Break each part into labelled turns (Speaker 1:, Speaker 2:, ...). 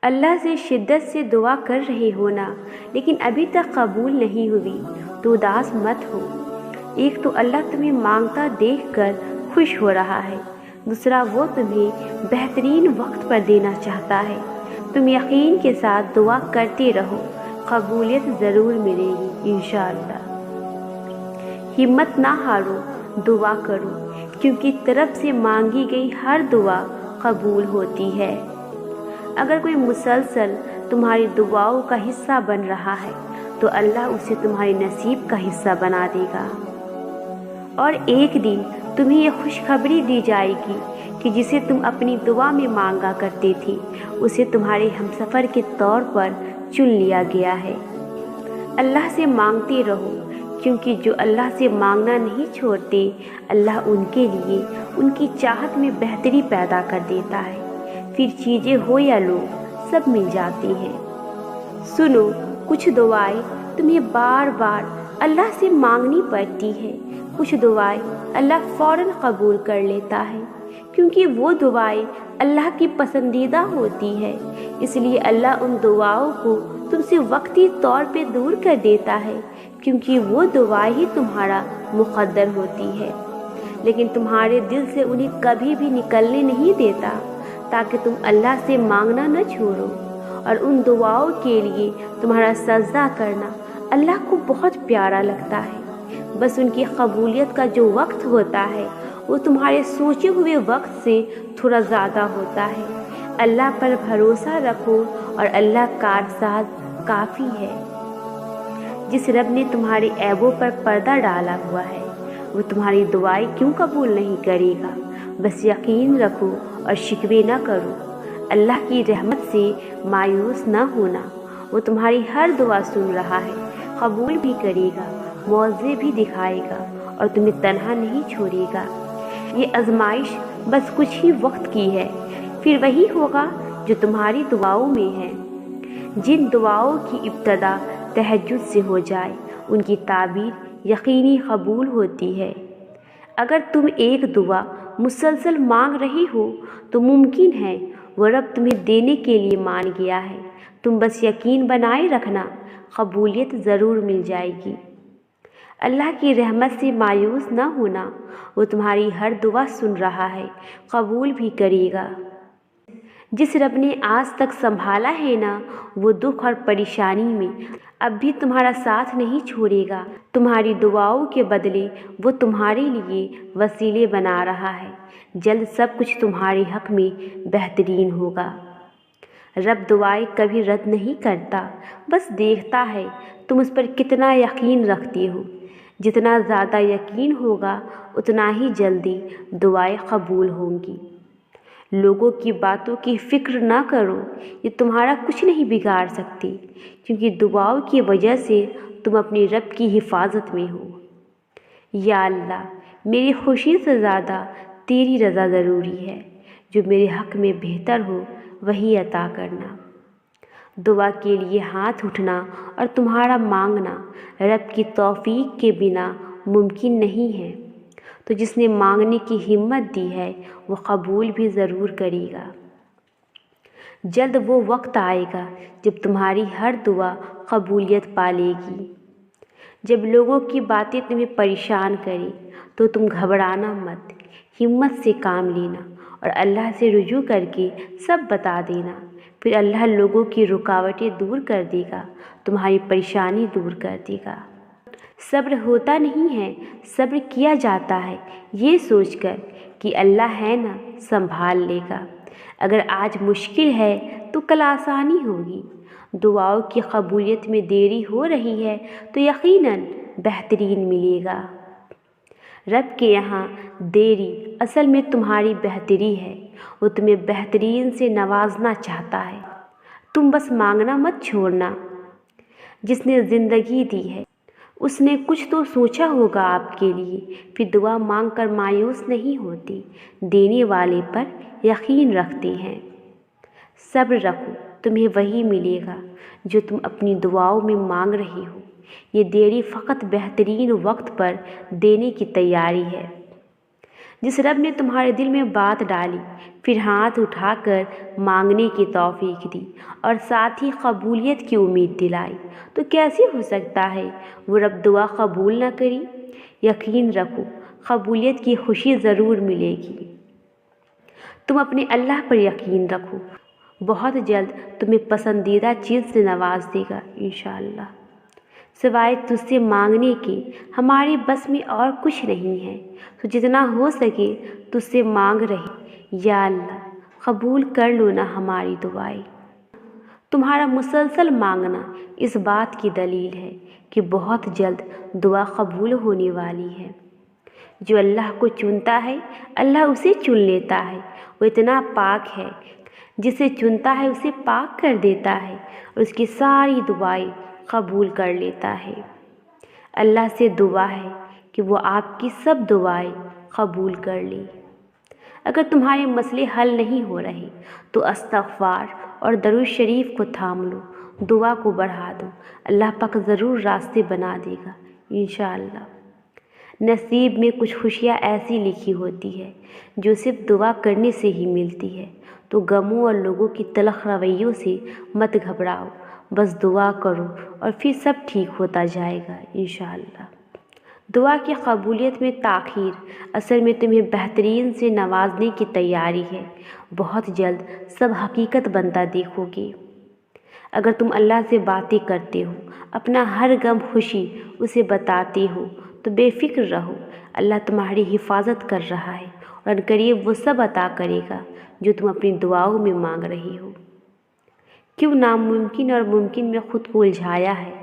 Speaker 1: اللہ سے شدت سے دعا کر رہے ہو نا، لیکن ابھی تک قبول نہیں ہوئی تو اداس مت ہو۔ ایک تو اللہ تمہیں مانگتا دیکھ کر خوش ہو رہا ہے، دوسرا وہ تمہیں بہترین وقت پر دینا چاہتا ہے۔ تم یقین کے ساتھ دعا کرتے رہو، قبولیت ضرور ملے گی انشاءاللہ۔ ہمت نہ ہارو، دعا کرو، کیونکہ طرف سے مانگی گئی ہر دعا قبول ہوتی ہے۔ اگر کوئی مسلسل تمہاری دعاؤں کا حصہ بن رہا ہے تو اللہ اسے تمہارے نصیب کا حصہ بنا دے گا، اور ایک دن تمہیں یہ خوشخبری دی جائے گی کہ جسے تم اپنی دعا میں مانگا کرتے تھے اسے تمہارے ہمسفر کے طور پر چن لیا گیا ہے۔ اللہ سے مانگتے رہو، کیونکہ جو اللہ سے مانگنا نہیں چھوڑتے اللہ ان کے لیے ان کی چاہت میں بہتری پیدا کر دیتا ہے، پھر چیزیں ہو یا لو سب مل جاتی ہیں۔ سنو، کچھ دعائیں تمہیں بار بار اللہ سے مانگنی پڑتی ہے، کچھ دعائیں اللہ فوراً قبول کر لیتا ہے، کیونکہ وہ دعائیں اللہ کی پسندیدہ ہوتی ہے۔ اس لیے اللہ ان دعاؤں کو تم سے وقتی طور پہ دور کر دیتا ہے، کیونکہ وہ دعائیں ہی تمہارا مقدر ہوتی ہے، لیکن تمہارے دل سے انہیں کبھی بھی نکلنے نہیں دیتا، تاکہ تم اللہ سے مانگنا نہ چھوڑو۔ اور ان دعاؤں کے لیے تمہارا سجدہ کرنا اللہ کو بہت پیارا لگتا ہے، بس ان کی قبولیت کا جو وقت ہوتا ہے وہ تمہارے سوچے ہوئے وقت سے تھوڑا زیادہ ہوتا ہے۔ اللہ پر بھروسہ رکھو اور اللہ کارساز کافی ہے۔ جس رب نے تمہارے عیبوں پر پردہ ڈالا ہوا ہے وہ تمہاری دعائیں کیوں قبول نہیں کرے گا؟ بس یقین رکھو اور شکوے نہ کرو۔ اللہ کی رحمت سے مایوس نہ ہونا، وہ تمہاری ہر دعا سن رہا ہے، قبول بھی کرے گا، معجزے بھی دکھائے گا اور تمہیں تنہا نہیں چھوڑے گا۔ یہ آزمائش بس کچھ ہی وقت کی ہے، پھر وہی ہوگا جو تمہاری دعاؤں میں ہے۔ جن دعاؤں کی ابتدا تہجد سے ہو جائے ان کی تعبیر یقینی قبول ہوتی ہے۔ اگر تم ایک دعا مسلسل مانگ رہی ہو تو ممکن ہے وہ رب تمہیں دینے کے لیے مان گیا ہے، تم بس یقین بنائے رکھنا، قبولیت ضرور مل جائے گی۔ اللہ کی رحمت سے مایوس نہ ہونا، وہ تمہاری ہر دعا سن رہا ہے، قبول بھی کرے گا۔ جس رب نے آج تک سنبھالا ہے نا، وہ دکھ اور پریشانی میں اب بھی تمہارا ساتھ نہیں چھوڑے گا۔ تمہاری دعاؤں کے بدلے وہ تمہارے لیے وسیلے بنا رہا ہے، جلد سب کچھ تمہارے حق میں بہترین ہوگا۔ رب دعائیں کبھی رد نہیں کرتا، بس دیکھتا ہے تم اس پر کتنا یقین رکھتے ہو۔ جتنا زیادہ یقین ہوگا اتنا ہی جلدی دعائیں قبول ہوں گی۔ لوگوں کی باتوں کی فکر نہ کرو، یہ تمہارا کچھ نہیں بگاڑ سکتی، کیونکہ دعاؤں کی وجہ سے تم اپنی رب کی حفاظت میں ہو۔ یا اللہ، میری خوشی سے زیادہ تیری رضا ضروری ہے، جو میرے حق میں بہتر ہو وہی عطا کرنا۔ دعا کے لیے ہاتھ اٹھنا اور تمہارا مانگنا رب کی توفیق کے بنا ممکن نہیں ہے، تو جس نے مانگنے کی ہمت دی ہے وہ قبول بھی ضرور کرے گا۔ جلد وہ وقت آئے گا جب تمہاری ہر دعا قبولیت پالے گی۔ جب لوگوں کی باتیں تمہیں پریشان کریں تو تم گھبرانا مت، ہمت سے کام لینا اور اللہ سے رجوع کر کے سب بتا دینا، پھر اللہ لوگوں کی رکاوٹیں دور کر دے گا، تمہاری پریشانی دور کر دے گا۔ صبر ہوتا نہیں ہے، صبر کیا جاتا ہے، یہ سوچ کر کہ اللہ ہے نا سنبھال لے گا۔ اگر آج مشکل ہے تو کل آسانی ہوگی۔ دعاؤں کی قبولیت میں دیری ہو رہی ہے تو یقیناً بہترین ملے گا۔ رب کے یہاں دیری اصل میں تمہاری بہتری ہے، وہ تمہیں بہترین سے نوازنا چاہتا ہے، تم بس مانگنا مت چھوڑنا۔ جس نے زندگی دی ہے اس نے کچھ تو سوچا ہوگا آپ کے لیے، پھر دعا مانگ کر مایوس نہیں ہوتے، دینے والے پر یقین رکھتے ہیں۔ صبر رکھو، تمہیں وہی ملے گا جو تم اپنی دعاؤں میں مانگ رہے ہو۔ یہ دیری فقط بہترین وقت پر دینے کی تیاری ہے۔ जिस रब ने तुम्हारे दिल में बात डाली, फिर हाथ उठाकर मांगने की तौफीक दी और साथ ही कबूलियत की उम्मीद दिलाई, तो कैसे हो सकता है वो रब दुआ कबूल न करी? यकीन रखो, कबूलियत की खुशी ज़रूर मिलेगी। तुम अपने अल्लाह पर यकीन रखो, बहुत जल्द तुम्हें पसंदीदा चीज़ से नवाज देगा इंशाअल्लाह। सिवाय तुझसे मांगने के हमारे बस में और कुछ नहीं है, तो जितना हो सके तुझसे मांग रहे। या अल्लाह, कबूल कर लो ना हमारी दुआएं। तुम्हारा मुसलसल मांगना इस बात की दलील है कि बहुत जल्द दुआ कबूल होने वाली है। जो अल्लाह को चुनता है, अल्लाह उसे चुन लेता है। वो इतना पाक है, जिसे चुनता है उसे पाक कर देता है और उसकी सारी दुआएं कबूल कर लेता है। अल्लाह से दुआ है कि वो आपकी सब दुआएं कबूल कर ले। अगर तुम्हारे मसले हल नहीं हो रहे तो इस्तग़फ़ार और दरूद शरीफ को थाम लो, दुआ को बढ़ा दो, अल्लाह पाक ज़रूर रास्ते बना देगा इंशाअल्लाह। नसीब में कुछ खुशियाँ ऐसी लिखी होती है जो सिर्फ दुआ करने से ही मिलती है, तो गमों और लोगों की तलख़ रवैयों से मत घबराओ, बस दुआ करो और फिर सब ठीक होता जाएगा इंशाअल्लाह। दुआ की कबूलियत में ताख़ीर असल में तुम्हें बेहतरीन से नवाजने की तैयारी है। बहुत जल्द सब हकीकत बनता देखोगे। अगर तुम अल्लाह से बातें करते हो, अपना हर गम खुशी उसे बताते हो, तो बेफ़िक्र रहो, अल्लाह तुम्हारी हिफाजत कर रहा है और अनकरीब वो सब अता करेगा जो तुम अपनी दुआओं में मांग रही हो। क्यों नामुमकिन और मुमकिन में ख़ुद को उलझाया है,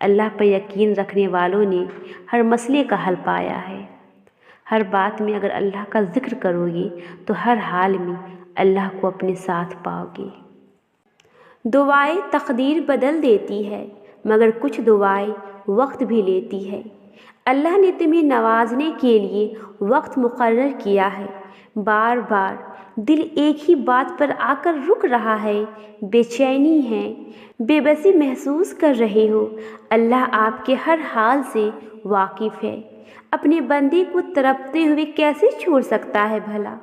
Speaker 1: अल्लाह पर यकीन रखने वालों ने हर मसले का हल पाया है। हर बात में अगर अल्लाह का ज़िक्र करोगे तो हर हाल में अल्लाह को अपने साथ पाओगे। दुआएं तकदीर बदल देती है, मगर कुछ दुआएं वक्त भी लेती है। अल्लाह ने तुम्हें नवाजने के लिए वक्त मुकर्रर किया है। बार बार दिल एक ही बात पर आकर रुक रहा है, बेचैनी है, बेबसी महसूस कर रहे हो। अल्लाह आपके हर हाल से वाकिफ़ है। अपने बंदे को तड़पते हुए कैसे छोड़ सकता है भला,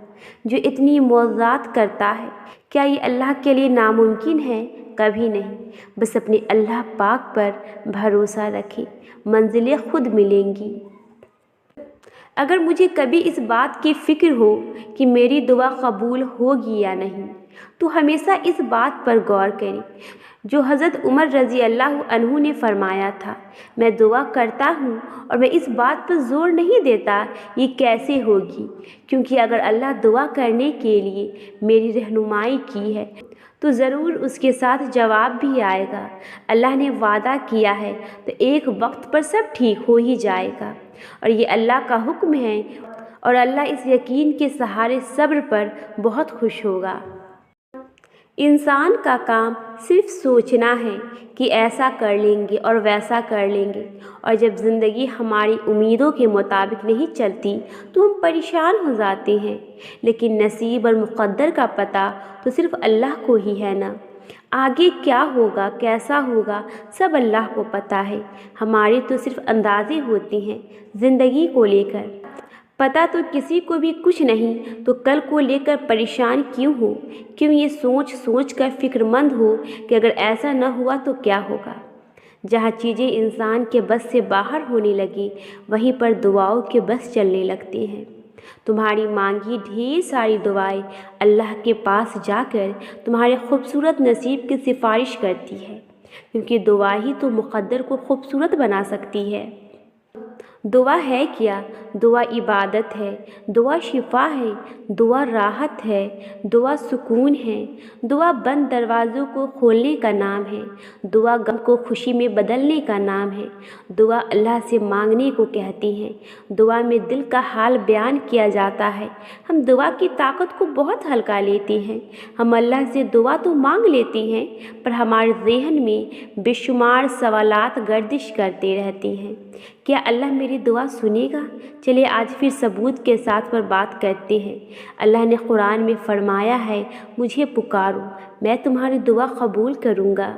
Speaker 1: जो इतनी मौज़ात करता है? क्या ये अल्लाह के लिए नामुमकिन है? कभी नहीं। बस अपने अल्लाह पाक पर भरोसा रखें, मंजिलें खुद मिलेंगी। अगर मुझे कभी इस बात की फ़िक्र हो कि मेरी दुआ कबूल होगी या नहीं, तो हमेशा इस बात पर गौर करें जो हज़रत उमर रज़ी अल्लाह अन्हु ने फरमाया था, मैं दुआ करता हूँ और मैं इस बात पर ज़ोर नहीं देता ये कैसे होगी, क्योंकि अगर अल्लाह दुआ करने के लिए मेरी रहनुमाई की है तो ज़रूर उसके साथ जवाब भी आएगा। अल्लाह ने वादा किया है तो एक वक्त पर सब ठीक हो ही जाएगा, और ये अल्लाह का हुक्म है, और अल्लाह इस यकीन के सहारे सब्र पर बहुत खुश होगा। इंसान का काम सिर्फ सोचना है कि ऐसा कर लेंगे और वैसा कर लेंगे, और जब ज़िंदगी हमारी उम्मीदों के मुताबिक नहीं चलती तो हम परेशान हो जाते हैं। लेकिन नसीब और मुक़द्दर का पता तो सिर्फ अल्लाह को ही है ना। आगे क्या होगा, कैसा होगा, सब अल्लाह को पता है। हमारे तो सिर्फ अंदाज़े होते हैं ज़िंदगी को लेकर। पता तो किसी को भी कुछ नहीं, तो कल को लेकर परेशान क्यों हो? क्यों ये सोच सोच कर फ़िक्रमंद हो कि अगर ऐसा न हुआ तो क्या होगा? जहाँ चीज़ें इंसान के बस से बाहर होने लगी, वहीं पर दुआओं के बस चलने लगते हैं। तुम्हारी मांगी ढेर सारी दुआएं अल्लाह के पास जाकर तुम्हारे खूबसूरत नसीब की सिफारिश करती है, क्योंकि दुआ ही तो मुक़द्दर को खूबसूरत बना सकती है। दुआ है क्या? दुआ इबादत है, दुआ शिफा है, दुआ राहत है, दुआ सुकून है, दुआ बंद दरवाज़ों को खोलने का नाम है, दुआ गम को खुशी में बदलने का नाम है। दुआ अल्लाह से मांगने को कहती हैं। दुआ में दिल का हाल बयान किया जाता है। हम दुआ की ताकत को बहुत हल्का लेते हैं। हम अल्लाह से दुआ तो मांग लेते हैं, पर हमारे ज़हन में बेशुमार सवालात गर्दिश करते रहते हैं। क्या अल्लाह मेरी दुआ सुनेगा? चलिए आज फिर सबूत के साथ पर बात करते हैं। अल्लाह ने कुरान में फरमाया है, मुझे पुकारो, मैं तुम्हारी दुआ कबूल करूँगा।